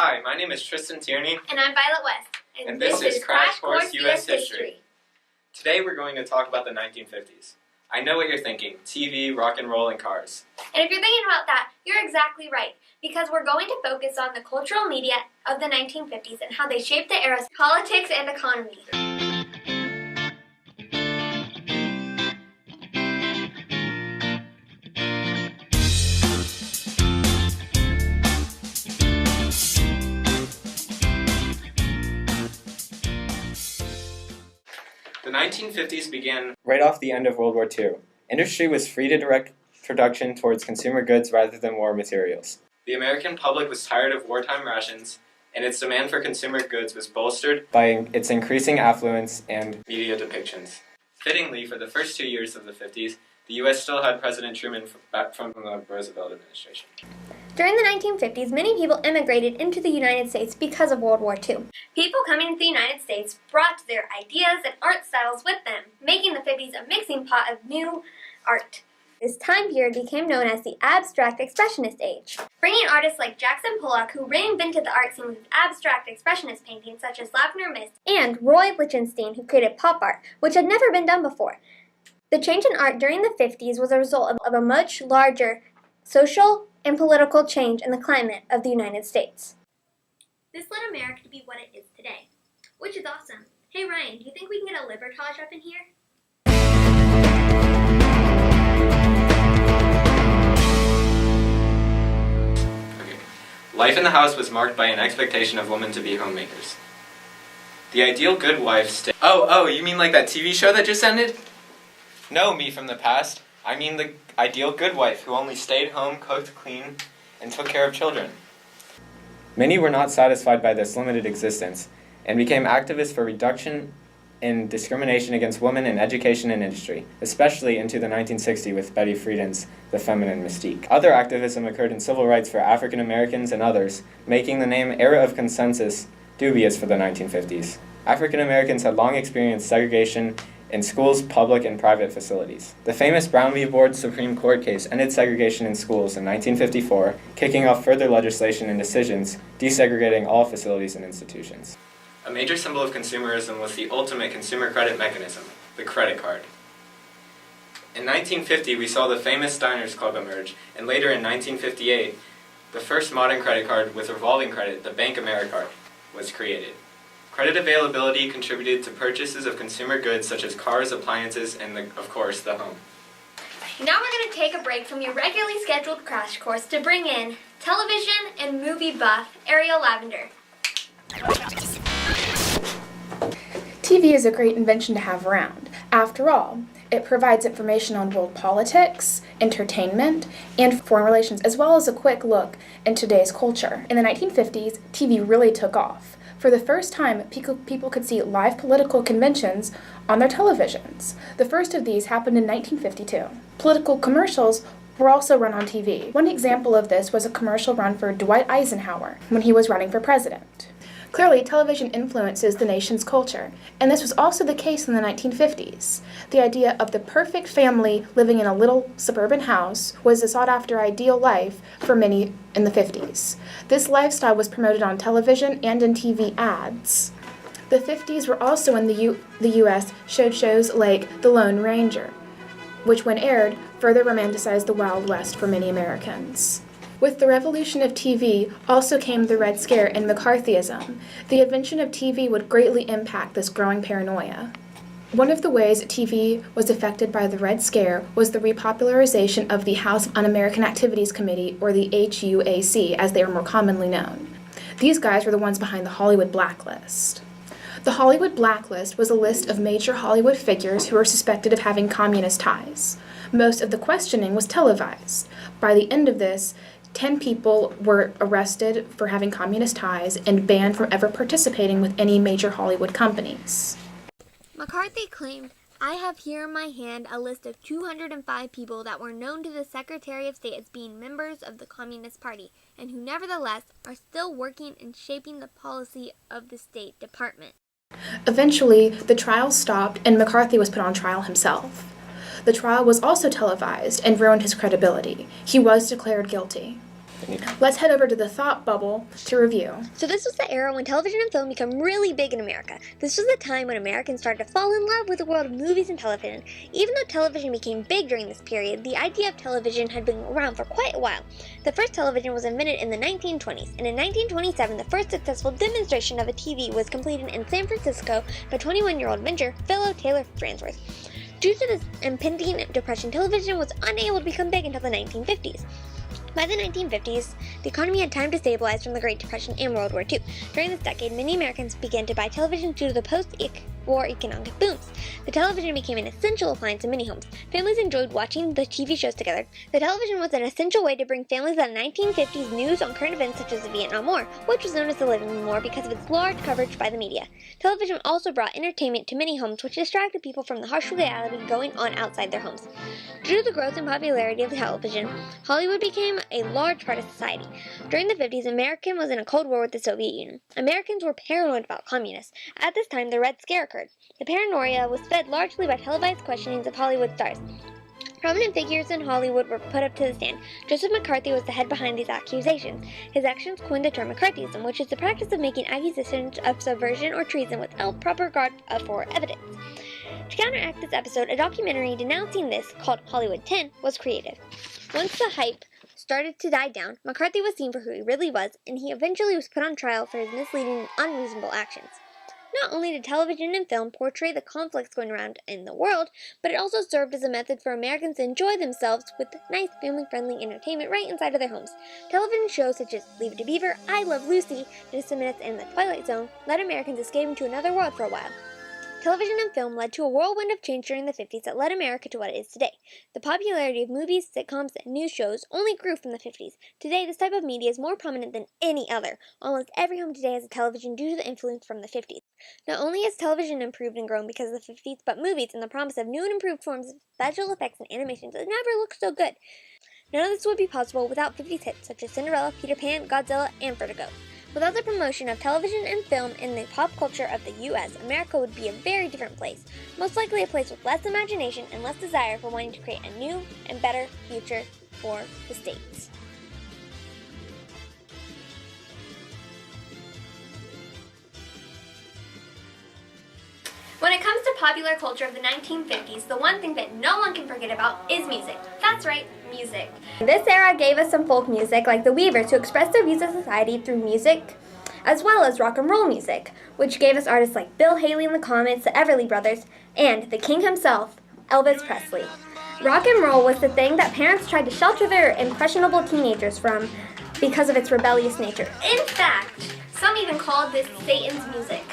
Hi, my name is Tristan Tierney. And I'm Violet West. And this is Crashcourse U.S. History. Today we're going to talk about the 1950s. I know what you're thinking, TV, rock and roll, and cars. And if you're thinking about that, you're exactly right, because we're going to focus on the cultural media of the 1950s and how they shaped the era's politics and economy. The 1950s began right off the end of World War II. Industry was free to direct production towards consumer goods rather than war materials. The American public was tired of wartime rations, and its demand for consumer goods was bolstered by its increasing affluence and media depictions. Fittingly, for the first 2 years of the 50s, the U.S. still had President Truman back from the Roosevelt administration. During the 1950s, many people immigrated into the United States because of World War II. People coming to the United States brought their ideas and art styles with them, making the 50s a mixing pot of new art. This time period became known as the Abstract Expressionist Age, bringing artists like Jackson Pollock, who reinvented the art scene with abstract expressionist paintings such as Lavender Mist, and Roy Lichtenstein, who created pop art, which had never been done before. The change in art during the 50s was a result of a much larger social and political change in the climate of the United States. This led America to be what it is today, which is awesome. Hey Ryan, do you think we can get a libertage up in here? Life in the house was marked by an expectation of women to be homemakers. The ideal good wife Oh, you mean like that TV show that just ended? No, me from the past. I mean the ideal good wife who only stayed home, cooked, cleaned, and took care of children. Many were not satisfied by this limited existence and became activists for reduction in discrimination against women in education and industry, especially into the 1960s with Betty Friedan's The Feminine Mystique. Other activism occurred in civil rights for African Americans and others, making the name Era of Consensus dubious for the 1950s. African Americans had long experienced segregation in schools, public, and private facilities. The famous Brown v. Board Supreme Court case ended segregation in schools in 1954, kicking off further legislation and decisions desegregating all facilities and institutions. A major symbol of consumerism was the ultimate consumer credit mechanism, the credit card. In 1950, we saw the famous Diners Club emerge, and later in 1958, the first modern credit card with revolving credit, the Bank AmeriCard, was created. Credit availability contributed to purchases of consumer goods such as cars, appliances, and, of course, the home. Now we're going to take a break from your regularly scheduled crash course to bring in television and movie buff Ariel Lavender. TV is a great invention to have around. After all, it provides information on world politics, entertainment, and foreign relations, as well as a quick look into today's culture. In the 1950s, TV really took off. For the first time, people could see live political conventions on their televisions. The first of these happened in 1952. Political commercials were also run on TV. One example of this was a commercial run for Dwight Eisenhower when he was running for president. Clearly, television influences the nation's culture, and this was also the case in the 1950s. The idea of the perfect family living in a little suburban house was a sought-after ideal life for many in the 50s. This lifestyle was promoted on television and in TV ads. The 50s were also when the U.S. showed shows like The Lone Ranger, which when aired, further romanticized the Wild West for many Americans. With the revolution of TV also came the Red Scare and McCarthyism. The invention of TV would greatly impact this growing paranoia. One of the ways TV was affected by the Red Scare was the repopularization of the House of Un-American Activities Committee, or the HUAC, as they were more commonly known. These guys were the ones behind the Hollywood Blacklist. The Hollywood Blacklist was a list of major Hollywood figures who were suspected of having communist ties. Most of the questioning was televised. By the end of this, 10 people were arrested for having communist ties and banned from ever participating with any major Hollywood companies. McCarthy claimed, "I have here in my hand a list of 205 people that were known to the Secretary of State as being members of the Communist Party, and who nevertheless are still working and shaping the policy of the State Department." Eventually, the trial stopped and McCarthy was put on trial himself. The trial was also televised and ruined his credibility. He was declared guilty. Let's head over to the thought bubble to review. So this was the era when television and film became really big in America. This was the time when Americans started to fall in love with the world of movies and television. Even though television became big during this period, the idea of television had been around for quite a while. The first television was invented in the 1920s, and in 1927 the first successful demonstration of a TV was completed in San Francisco by 21-year-old inventor Philo Taylor Farnsworth. Due to this impending depression, television was unable to become big until the 1950s. By the 1950s, the economy had time to stabilize from the Great Depression and World War II. During this decade, many Americans began to buy television due to the post-war economic booms. The television became an essential appliance in many homes. Families enjoyed watching the TV shows together. The television was an essential way to bring families the 1950s news on current events such as the Vietnam War, which was known as the Living Room War because of its large coverage by the media. Television also brought entertainment to many homes, which distracted people from the harsh reality going on outside their homes. Due to the growth and popularity of television, Hollywood became a large part of society. During the 50s, America was in a Cold War with the Soviet Union. Americans were paranoid about communists. At this time, the Red Scare occurred. The paranoia was fed largely by televised questionings of Hollywood stars. Prominent figures in Hollywood were put up to the stand. Joseph McCarthy was the head behind these accusations. His actions coined the term McCarthyism, which is the practice of making accusations of subversion or treason without proper regard for evidence. To counteract this episode, a documentary denouncing this, called Hollywood 10, was created. Once the hype started to die down, McCarthy was seen for who he really was, and he eventually was put on trial for his misleading and unreasonable actions. Not only did television and film portray the conflicts going around in the world, but it also served as a method for Americans to enjoy themselves with nice, family-friendly entertainment right inside of their homes. Television shows such as Leave It to Beaver, I Love Lucy, Innocent Minutes, and The Twilight Zone let Americans escape into another world for a while. Television and film led to a whirlwind of change during the 50s that led America to what it is today. The popularity of movies, sitcoms, and news shows only grew from the 50s. Today, this type of media is more prominent than any other. Almost every home today has a television due to the influence from the 50s. Not only has television improved and grown because of the 50s, but movies and the promise of new and improved forms of special effects and animations has never looked so good. None of this would be possible without 50s hits such as Cinderella, Peter Pan, Godzilla, and Vertigo. Without the promotion of television and film in the pop culture of the U.S., America would be a very different place. Most likely a place with less imagination and less desire for wanting to create a new and better future for the States. When it comes to popular culture of the 1950s, the one thing that no one can forget about is music. That's right, music. This era gave us some folk music like the Weavers, who expressed their views of society through music, as well as rock and roll music, which gave us artists like Bill Haley and the Comets, the Everly Brothers, and the king himself, Elvis Presley. Rock and roll was the thing that parents tried to shelter their impressionable teenagers from because of its rebellious nature. In fact, some even called this Satan's music.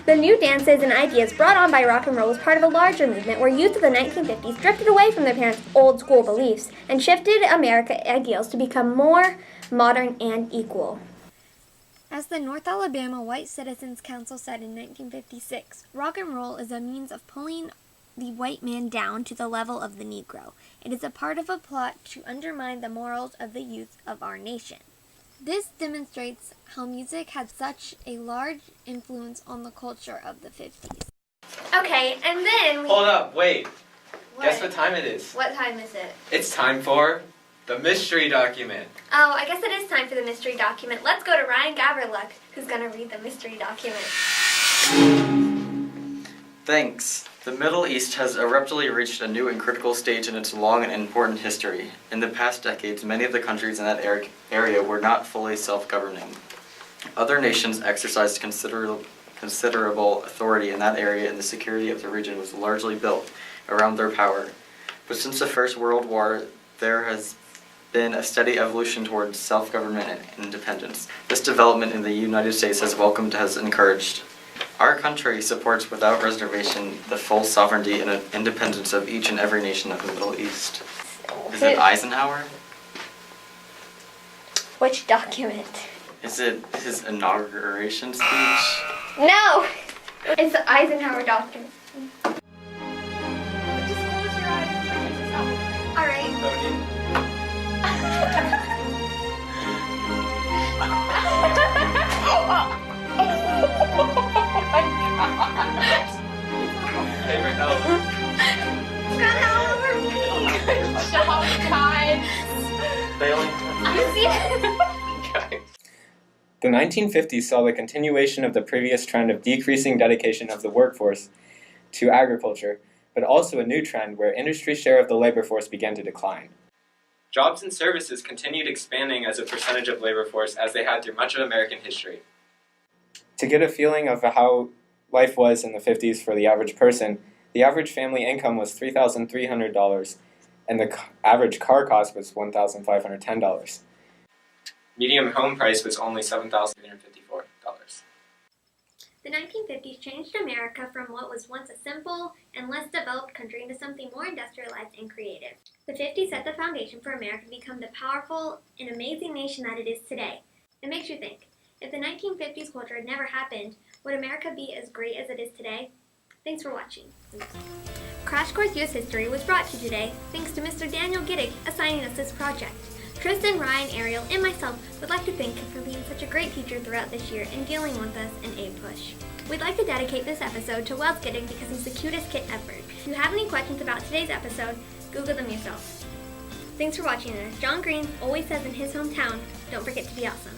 The new dances and ideas brought on by rock and roll was part of a larger movement where youth of the 1950s drifted away from their parents' old school beliefs and shifted American ideals to become more modern and equal. As the North Alabama White Citizens Council said in 1956, rock and roll is a means of pulling the white man down to the level of the Negro. It is a part of a plot to undermine the morals of the youth of our nation. This demonstrates how music had such a large influence on the culture of the 50s. Okay, and then Hold up, wait. What? Guess what time it is? What time is it? It's time for the mystery document. Oh, I guess it is time for the mystery document. Let's go to Ryan Gawryluk, who's going to read the mystery document. Thanks. The Middle East has abruptly reached a new and critical stage in its long and important history. In the past decades, many of the countries in that area were not fully self-governing. Other nations exercised considerable authority in that area, and the security of the region was largely built around their power. But since the First World War, there has been a steady evolution towards self-government and independence. This development in the United States has welcomed, has encouraged. Our country supports without reservation the full sovereignty and independence of each and every nation of the Middle East. Is it Eisenhower? Which document? Is it his inauguration speech? No! It's the Eisenhower document. Just close your eyes and check this out. Alright. Favorite note. Got it all over me. Good job, guys. Failing. The 1950s saw the continuation of the previous trend of decreasing dedication of the workforce to agriculture, but also a new trend where industry's share of the labor force began to decline. Jobs and services continued expanding as a percentage of labor force as they had through much of American history. To get a feeling of how life was in the 50s for the average person, the average family income was $3,300, and the average car cost was $1,510. Median home price was only $7,354. The 1950s changed America from what was once a simple and less developed country into something more industrialized and creative. The 50s set the foundation for America to become the powerful and amazing nation that it is today. It makes you think, if the 1950s culture had never happened, would America be as great as it is today? Thanks for watching. Crash Course US History was brought to you today thanks to Mr. Daniel Giddick assigning us this project. Tristan, Ryan, Ariel, and myself would like to thank him for being such a great teacher throughout this year and dealing with us in A-Push. We'd like to dedicate this episode to Wells Giddick because he's the cutest kid ever. If you have any questions about today's episode, Google them yourself. Thanks for watching, and as John Green always says in his hometown, don't forget to be awesome.